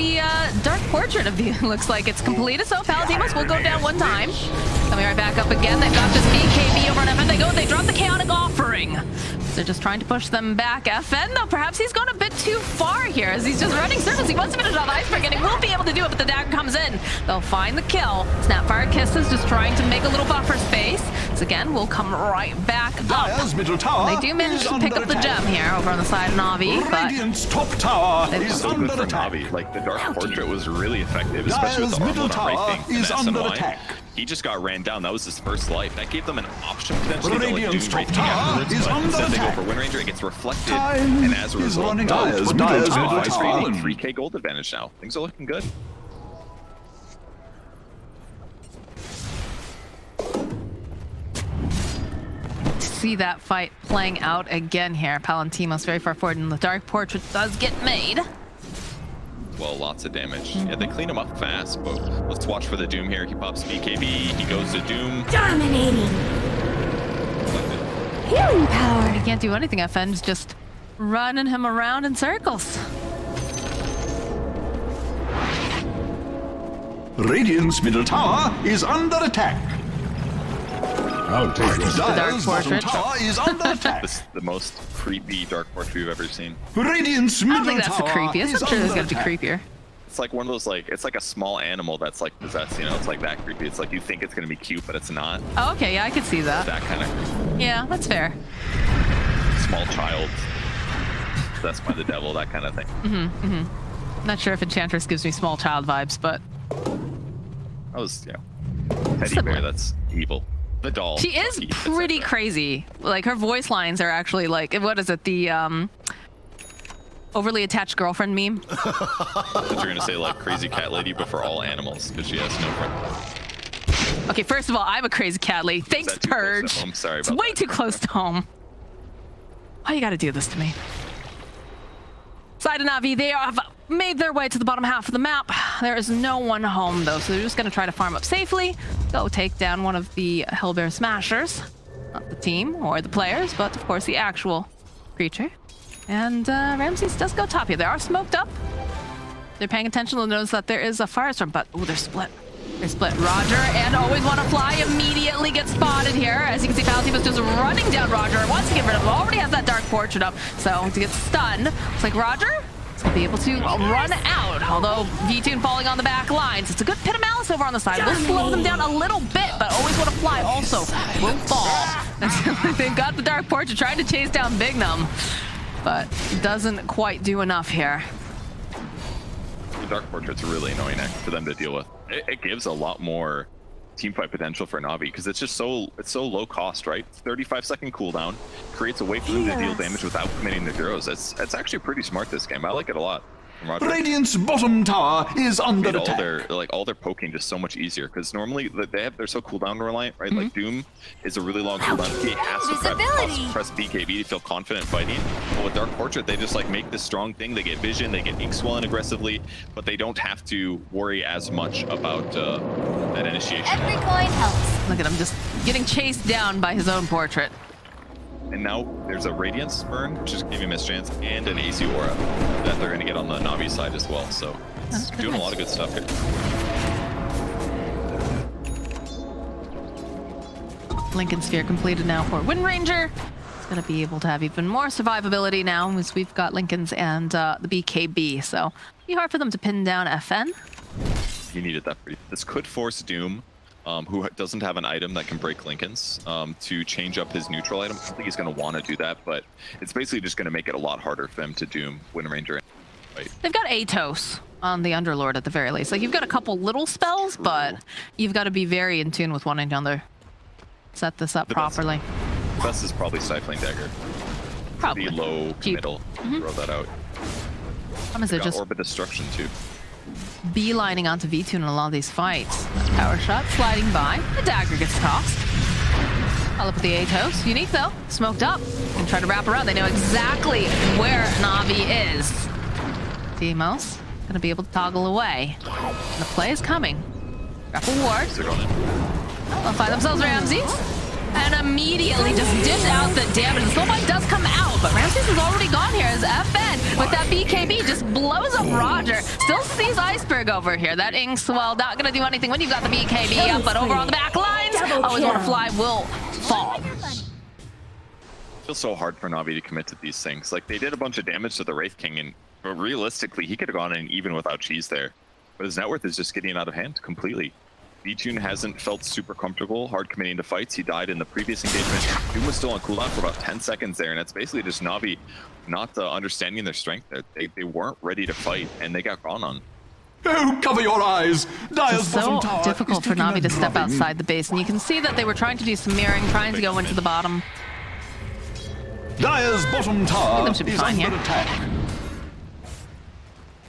the Dark Portrait of the looks like it's completed, so Palatimos will go down one time. Coming right back up again, they've got this BKB over on FN. They drop the Chaotic Offering. They're just trying to push them back. FN, though, perhaps he's gone a bit too far here as he's just running circles. He wants to finish off Iceberg, and he will be able to do it, but the dagger comes in. They'll find the kill. Snapfire Kisses just trying to make a little buffer space. So again, we'll come right back up. Middle tower They do manage to pick up the gem here over on the side of Na'Vi, but Radiant's top tower is So under good for attack. Na'Vi. Like, the Dark Portrait was really effective, especially with Dire's the middle Armor on tower right being is an under SMY. attack. He just got ran down. That was his first life. That gave them an option potentially to like Radiant's do right top thing tower afterwards, is but under instead they go attack. for Windranger. It gets reflected, Time and as a is result, running out. Dire's Dire's middle middle tower. tower 3k gold advantage now. Things are looking good. see that fight playing out again here. Palantimos very far forward, and the Dark Portrait does get made. Well, lots of damage. Yeah, they clean him up fast, but let's watch for the Doom here. He pops BKB, he goes to Doom. Dominating. Healing power. He can't do anything. FN's just running him around in circles. Radiant's middle tower is under attack. I'll take this. Dire's bottom Portrait. tower is under attack. This is the most creepy Dark Portrait we've ever seen. Radiant's I middle don't think that's the tower creepiest. is I'm sure there's under got to be attack. creepier. It's like one of those, like, it's like a small animal that's like possessed, you know? It's like that creepy. It's like you think it's gonna be cute, but it's not. Oh, okay, yeah, I could see that. That kind of Yeah, that's fair. small child possessed by the devil, that kind of thing. Not sure if Enchantress gives me small child vibes, but That was, you know, teddy Similar. bear, that's evil. The doll. she is Lucky, pretty etc. crazy. Like, her voice lines are actually like, what is it, the overly attached girlfriend meme? But you're gonna say like crazy cat lady, but for all animals, because she has no friend. Okay, first of all, I'm a crazy cat lady. Thanks, that too close to Purge. home? Sorry It's about way that. too close to home. Why you gotta do this to me? Side of Na'Vi, they have made their way to the bottom half of the map. There is no one home, though, so they're just gonna try to farm up safely, go take down one of the Hellbear Smashers. Not the team or the players, but of course the actual creature. And Ramses does go top here. They are smoked up. They're paying attention. They'll notice that there is a firestorm, but oh, they're split. They're split. Roger and Always Want to Fly immediately gets spotted here. As you can see, Palantimos just running down Roger. Wants to get rid of him. Already has that Dark Portrait up, so to get stunned. It's like Roger is going to be able to run out. Although V-Tune falling on the back lines. It's a good pit of malice over on the side. We'll slow them down a little bit, but Always Want to Fly also will fall. They've got the Dark Portrait trying to chase down Bignum, but doesn't quite do enough here. The Dark Portrait's really annoying for them to deal with. It gives a lot more teamfight potential for Na'Vi because it's just so low cost, right? 35-second cooldown creates a way for them to deal damage without committing the heroes. It's actually pretty smart this game. I like it a lot. From Roger. Radiant's bottom tower is under Made attack. all their poking just so much easier because normally they're so cooldown reliant, right? Like Doom is a really long cooldown. He has to press BKB to feel confident fighting. But with Dark Portrait, they just like make this strong thing. They get vision, they get ink swelling aggressively, but they don't have to worry as much about that initiation. Every coin helps. Look at him just getting chased down by his own portrait. And now there's a Radiance Burn, which is giving him a chance, and an AC Aura that they're going to get on the Na'Vi side as well. So it's doing a lot of good stuff here. Lincoln Sphere completed now for Windranger. It's going to be able to have even more survivability now as we've got Lincoln's and the BKB. So it'll be hard for them to pin down FN. You needed that. This could force Doom, who doesn't have an item that can break Lincoln's, to change up his neutral item. I don't think he's going to want to do that, but it's basically just going to make it a lot harder for them to Doom Windranger. Right. They've got Atos on the Underlord at the very least. Like, you've got a couple little spells, but you've got to be very in tune with wanting to set this up properly. The best is probably Stifling Dagger. Probably. The low Cheap. middle. Throw that out. Is it Got just Orbit Destruction too. beelining onto V-Tune in a lot of these fights? Power shot sliding by. The dagger gets tossed. I'll look at the Atos. Unique though. Smoked up. Can try to wrap around. They know exactly where Na'Vi is. Timos gonna be able to toggle away. And the play is coming. Grapple ward. They're going in. They'll find themselves Ramses. and immediately just dish out the damage. The Soulbite does come out, but Ramses is already gone here as FN with that BKB just blows up Roger. Still sees Iceberg over here. That Inkswell not gonna do anything when you've got the BKB up, but over on the back lines, always want to fly will fall. It feels so hard for Na'Vi to commit to these things. Like, they did a bunch of damage to the Wraith King, and realistically, he could have gone in even without cheese there. But his net worth is just getting out of hand completely. Vtune hasn't felt super comfortable hard committing to fights. He died in the previous engagement. Doom was still on cooldown for about 10 seconds there, and it's basically just Na'Vi not understanding their strength there. They weren't ready to fight, and they got gone on. Oh, cover your eyes! Dire's It's bottom so tower difficult is for taking Na'Vi a to step drubbing. outside the base, and you can see that they were trying to do some mirroring, trying to go into the bottom. Dire's bottom tower them should be is fine under here. attack.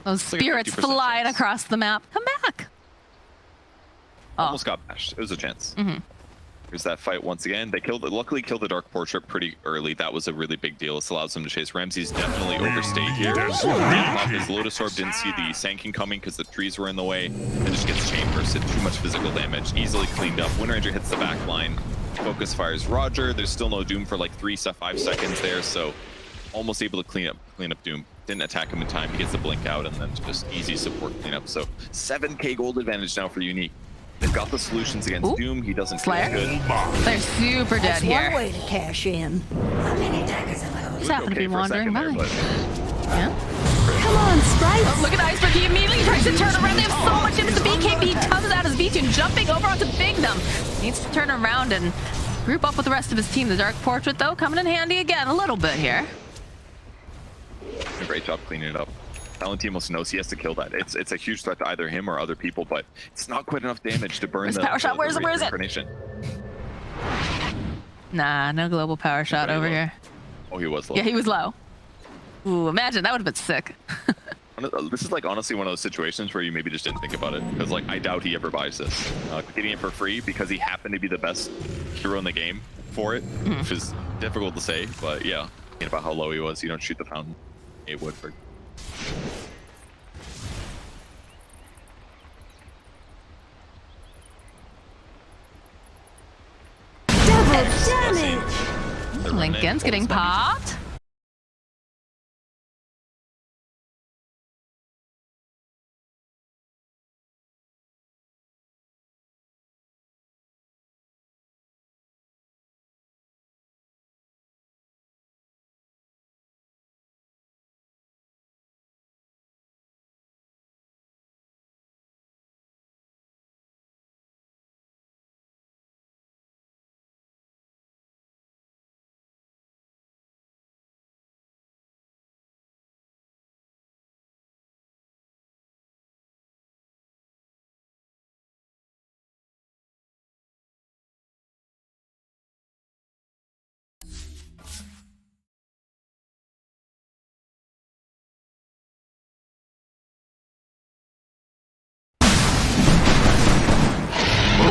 Those like a spirits 50% flying chance. across the map. Come back! Almost got bashed. It was a chance. Here's that fight once again. They luckily killed the Dark Portrait pretty early. That was a really big deal. This allows them to chase. Ramses definitely overstayed here. Didn't pop his Lotus Orb, didn't see the Sand King coming because the trees were in the way. And just gets chain bursted. Too much physical damage. Easily cleaned up. Windranger hits the back line. Focus fires Roger. There's still no Doom for like 5 seconds there, so almost able to clean up Doom. Didn't attack him in time. He gets the blink out, and then just easy support cleanup. So 7k gold advantage now for Unique. They've got the solutions against Ooh. Doom. He doesn't Slayer. feel good. They're super dead That's here. one way to cash in. Just happen to be wandering by. Yeah. Come on, Sprite. Oh, look at Iceberg. He immediately tries to turn around. They have so much damage. The BKB comes out as Vtune jumping over onto Bignum. Needs to turn around and group up with the rest of his team. The Dark Portrait, though, coming in handy again a little bit here. A great job cleaning it up. Valentimos knows he has to kill that. It's a huge threat to either him or other people, but it's not quite enough damage to burn Where's the power shot? the Where's it? reincarnation. Nah, no global power shot Very over low. here. Oh, he was low. Yeah, he was low. Ooh, imagine. That would have been sick. This is like honestly one of those situations where you maybe just didn't think about it, because like I doubt he ever buys this. Getting it for free because he happened to be the best hero in the game for it, which is difficult to say, but yeah, thinking about how low he was, you don't shoot the fountain. It would for. Lincoln's getting popped.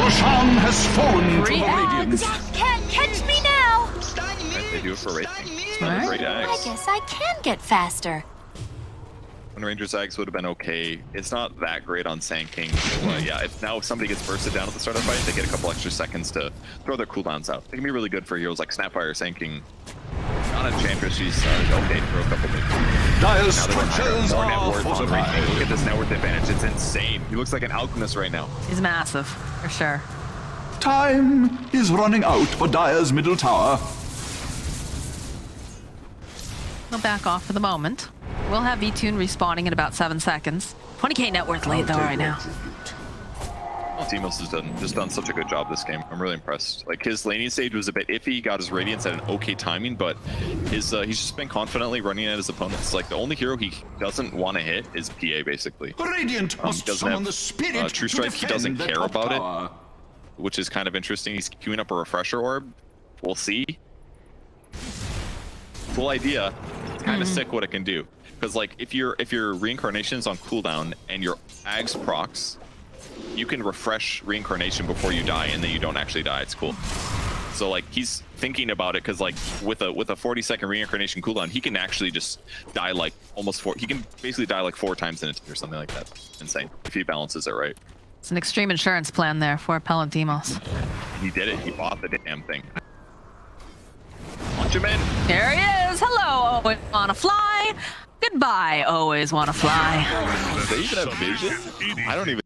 Roshan has fallen to the React. Radiant. Can't catch me now. They do it for racing. Alright. Great I axe. guess I can get faster. Windranger's axe would have been okay. It's not that great on Sand King. But yeah, if now somebody gets bursted down at the start of the fight, they get a couple extra seconds to throw their cooldowns out. They can be really good for heroes like Snapfire, Sand King. Not Enchantress, she's okay for a couple minutes. Dire's Now they're going structures more net are worth on fortified. Wraith. Look at this net worth advantage. It's insane. He looks like an alchemist right now. He's massive, for sure. Time is running out for Dire's middle tower. He'll back off for the moment. We'll have Vtune respawning in about 7 seconds. 20k net worth lead, though, right now. Timos has done such a good job this game. I'm really impressed. Like, his laning stage was a bit iffy. He got his Radiance at an okay timing, but he's just been confidently running at his opponents. Like, the only hero he doesn't want to hit is PA, basically. Radiant must Doesn't summon have the spirit True to Strike. He defend doesn't the care top about tower. it, which is kind of interesting. He's queuing up a Refresher Orb. We'll see. Cool idea. It's kind of sick what it can do. Because like if your reincarnation's on cooldown and your Ags procs, you can refresh reincarnation before you die, and then you don't actually die. It's cool. So like he's thinking about it because like with a 40-second reincarnation cooldown, he can actually just die like almost 4. He can basically die like 4 times in it or something like that. Insane if he balances it right. It's an extreme insurance plan there for Palantimos. He did it. He bought the damn thing. Benjamin. Here he is. Hello, always wanna fly. Goodbye, always wanna fly. Does they even have vision? I don't even.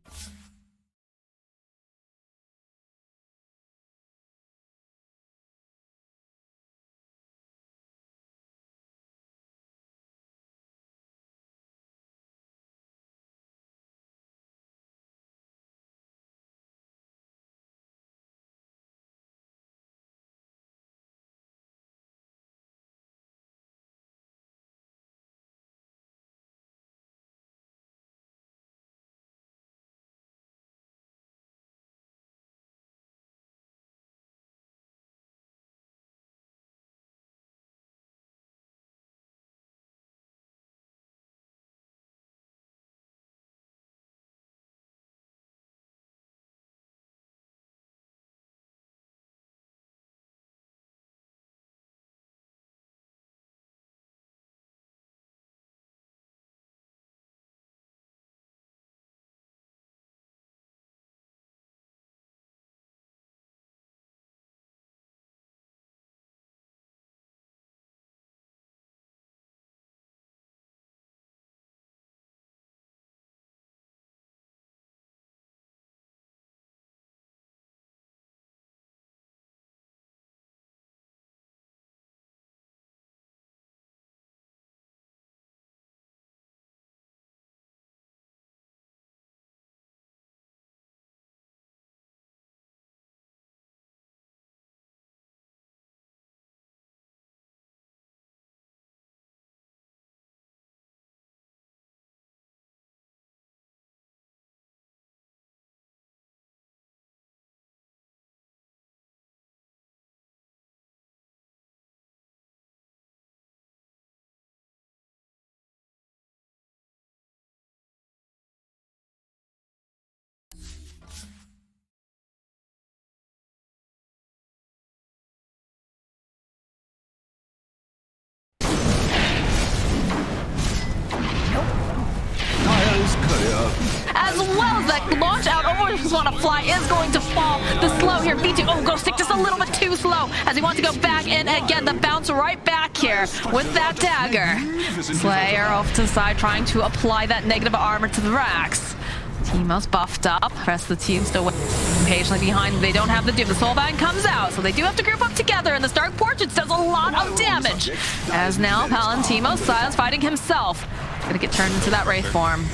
Dire's courier. As well as that launch out, always wanna fly is going to fall. The slow here, V2, oh, go stick just a little bit too slow as he wants to go back in again. The bounce right back here with that dagger. Slayer off to the side, trying to apply that negative armor to the racks. Teemos buffed up. The rest of the team still waiting patiently behind. They don't have the Doom. The Soulbind comes out, so they do have to group up together, and the Dark Portraits does a lot of damage. As now, Teemos, Silence fighting himself. Gonna get turned into that Wraith form.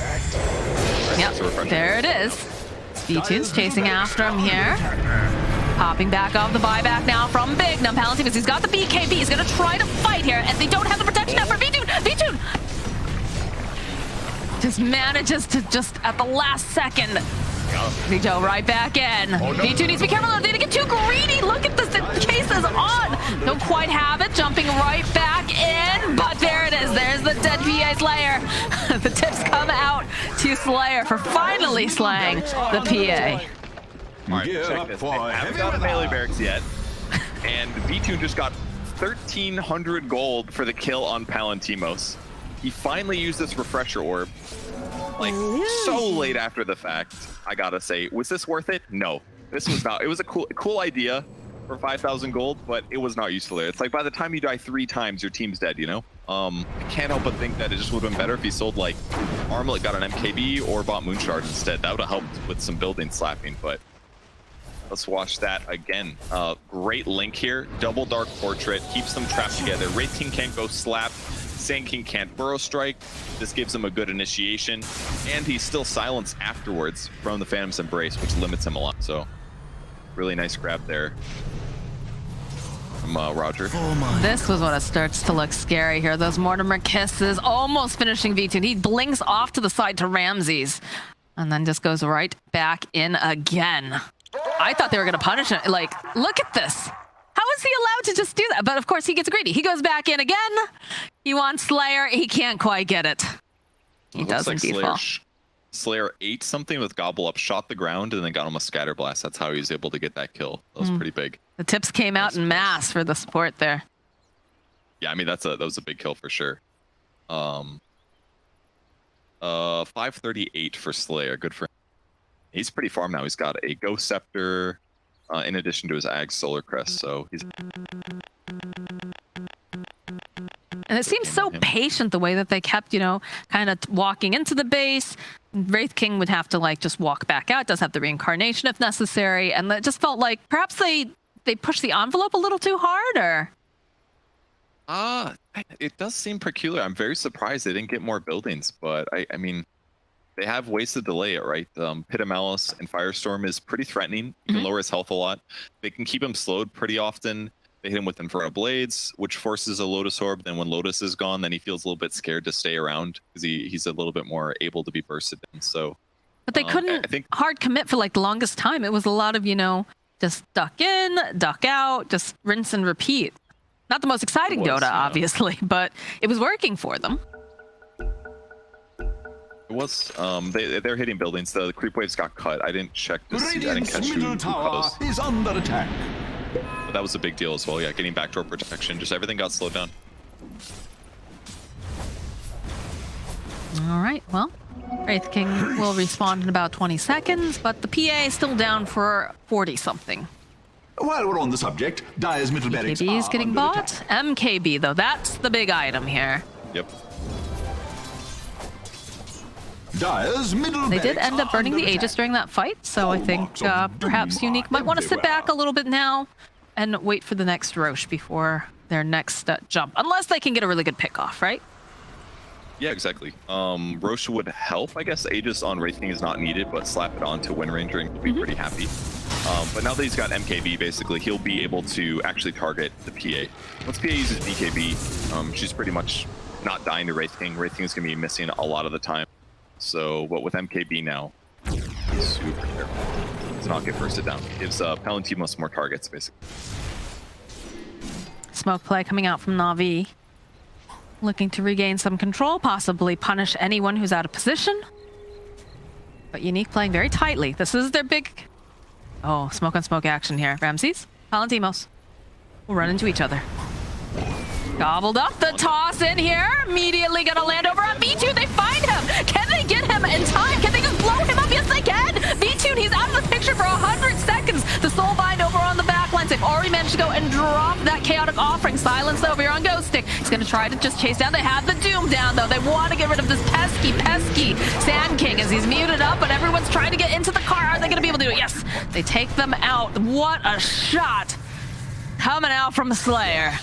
Yep, there it is. V2's chasing after him here. Popping back off the buyback now from Big. Now Palantir, he's got the BKB. He's gonna try to fight here, and they don't have the protection now for V2. V2 just manages to just at the last second. V2 right back in. V2 needs to be careful. They didn't get too greedy. Look at this. The case is on. Don't quite have it. Jumping right back in. But there it is. There's the dead PA Slayer. The tips come out to Slayer for finally slaying the PA. Alright, check this. They haven't got a melee barracks yet. And V2 just got 1,300 gold for the kill on Palantimos. He finally used this refresher orb. Like, so late after the fact, I gotta say. Was this worth it? No. This was not. It was a cool idea for 5,000 gold, but it was not useful there. It's like by the time you die 3 times, your team's dead, you know? I can't help but think that it just would have been better if he sold, like, Armlet, got an MKB, or bought Moonshard instead. That would have helped with some building slapping, but let's watch that again. Great link here. Double Dark Portrait. Keeps them trapped together. Wraith King can't go slap. Sand King can't burrow strike. This gives him a good initiation. And he's still silenced afterwards from the Phantom's Embrace, which limits him a lot. So, really nice grab there from Roger. This was when it starts to look scary here. Those Mortimer kisses almost finishing V2. He blinks off to the side to Ramses. And then just goes right back in again. I thought they were going to punish him. Like, look at this. How is he allowed to just do that? But of course he gets greedy. He goes back in again. He wants Slayer. He can't quite get it. He does like indeed fall. Slayer ate something with Gobble Up, shot the ground, and then got him a Scatter Blast. That's how he was able to get that kill. That was pretty big. The tips came out in mass for the support there. Yeah, I mean that was a big kill for sure. 538 for Slayer. Good for him. He's pretty farm now. He's got a Ghost Scepter. In addition to his Ag Solar Crest, so he's And it seems so patient the way that they kept, you know, kind of walking into the base. Wraith King would have to like just walk back out, does have the reincarnation if necessary, and it just felt like perhaps they pushed the envelope a little too hard, or it does seem peculiar. I'm very surprised they didn't get more buildings, but I mean, they have ways to delay it, right? Pit of Malice and Firestorm is pretty threatening. You can lower his health a lot. They can keep him slowed pretty often. They hit him with Inferno Blades, which forces a Lotus Orb. Then when Lotus is gone, then he feels a little bit scared to stay around because he's a little bit more able to be bursted in. So, but they couldn't hard commit for like the longest time. It was a lot of, you know, just duck in, duck out, just rinse and repeat. Not the most exciting Dota, obviously, but it was working for them. It was. They're hitting buildings. The creep waves got cut. I didn't check to see. I didn't catch who caused. Is under attack. But that was a big deal as well. Yeah, getting backdoor protection. Just everything got slowed down. All right, well, Wraith King will respawn in about 20 seconds, but the PA is still down for 40-something. While we're on the subject, Dire's middle barracks BKB is getting under bought. attack. MKB, though, that's the big item here. Yep. Dire's middle They did barracks end up burning under the attack. Aegis during that fight, so I think perhaps Unique might want to sit back a little bit now and wait for the next Roche before their next jump. Unless they can get a really good pick off, right? Yeah, exactly. Roche would help. I guess Aegis on Wraith King is not needed, but slap it onto Wind Ranger and he'll be pretty happy. But now that he's got MKB, basically, he'll be able to actually target the PA. Once PA uses BKB, she's pretty much not dying to Wraith King. Wraith King is going to be missing a lot of the time. So, but with MKB now, he's super careful to not get bursted down. Gives Palantimos more targets, basically. Smoke play coming out from Na'Vi. Looking to regain some control, possibly punish anyone who's out of position. But Unique playing very tightly. This is their big... Oh, smoke on smoke action here. Ramses, Palantimos will run into each other. Gobbled up, the toss in here. Immediately gonna land over on V2. They find him. Can they get him in time? Can they just blow him up? Yes, they can. V2, he's out of the picture for 100 seconds. The Soulbind over on the backlines. They've already managed to go and drop that Chaotic Offering. Silence over here on Ghost Stick. He's gonna try to just chase down. They have the Doom down, though. They want to get rid of this pesky Sand King as he's muted up, but everyone's trying to get into the car. Are they gonna be able to do it? Yes, they take them out. What a shot coming out from Slayer.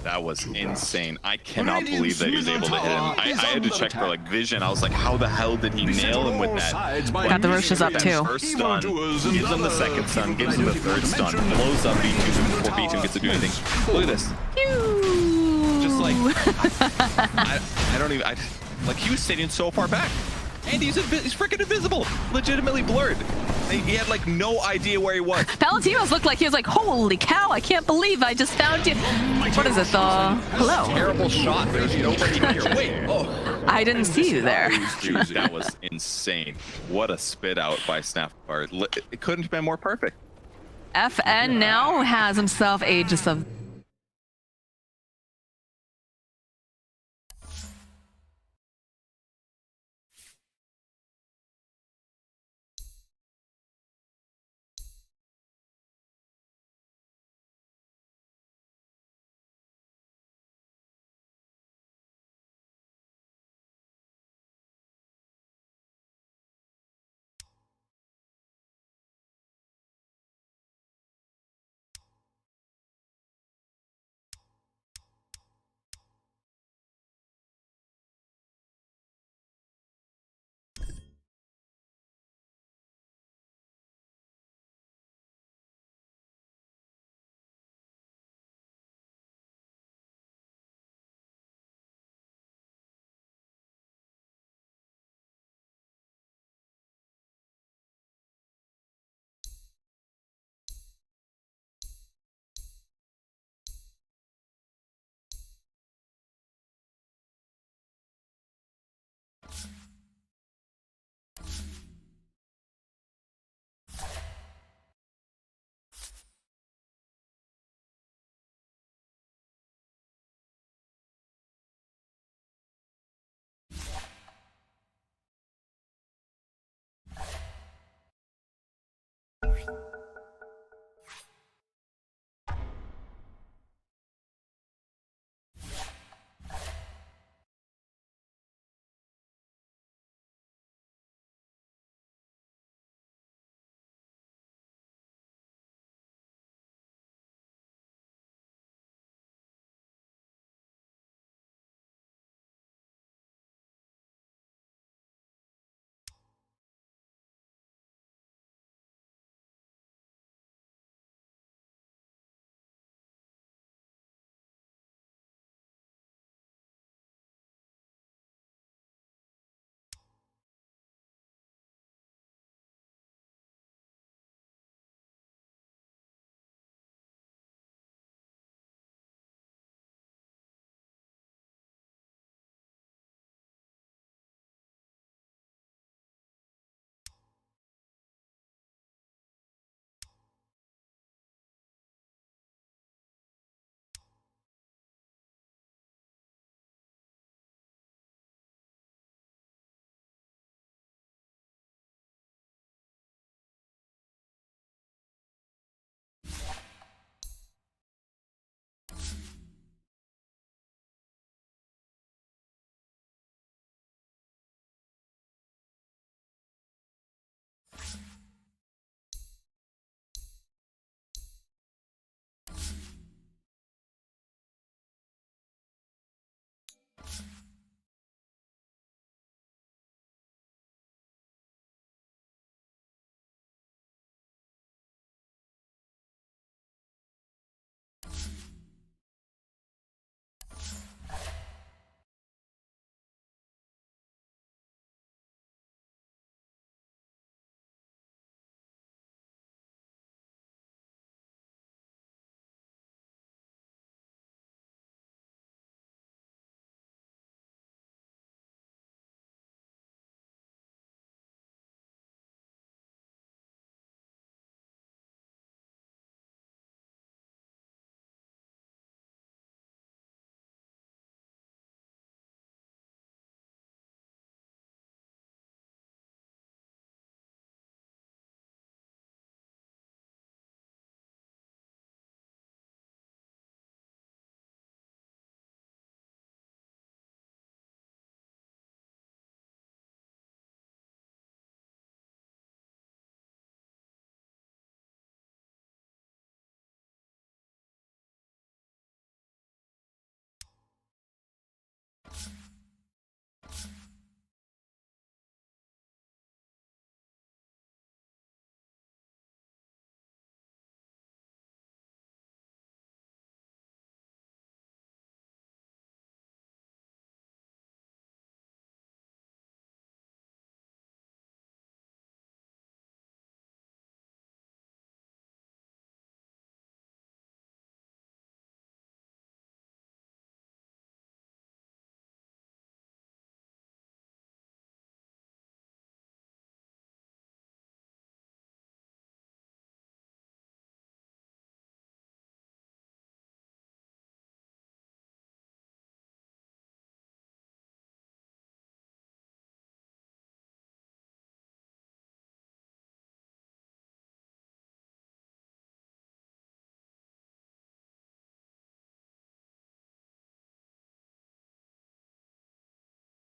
That was insane. I cannot believe that he was able to hit him. I had to check for like vision. I was like, how the hell did he nail him with that? Got the Roches up too. First stun, gives him the second stun, gives him the third stun, blows up B2 before B2 gets to do anything. Look at this. Just like, I don't even, like he was sitting so far back. And he's freaking invisible, legitimately blurred. He had like no idea where he was. Palantimos looked like he was like, holy cow, I can't believe I just found you. What is it, hello? Terrible shot, there's nobody here. Wait, oh. I didn't see you there. Dude, that was insane. What a spit out by Snapguard. It couldn't have been more perfect. FN now has himself Aegis of